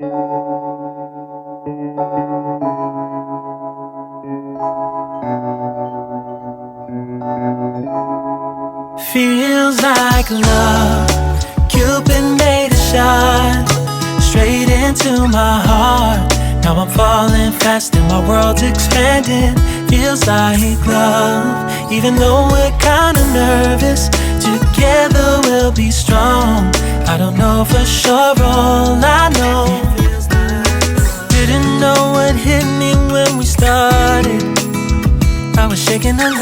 Feels like love, Cupid made a shot straight into my heart. Now I'm falling fast and my world's expanding. Feels like love, even though we're kinda nervous. Together we'll be strong. I don't know for sure, all I know. Didn't know what hit me when we started. I was shaking a little.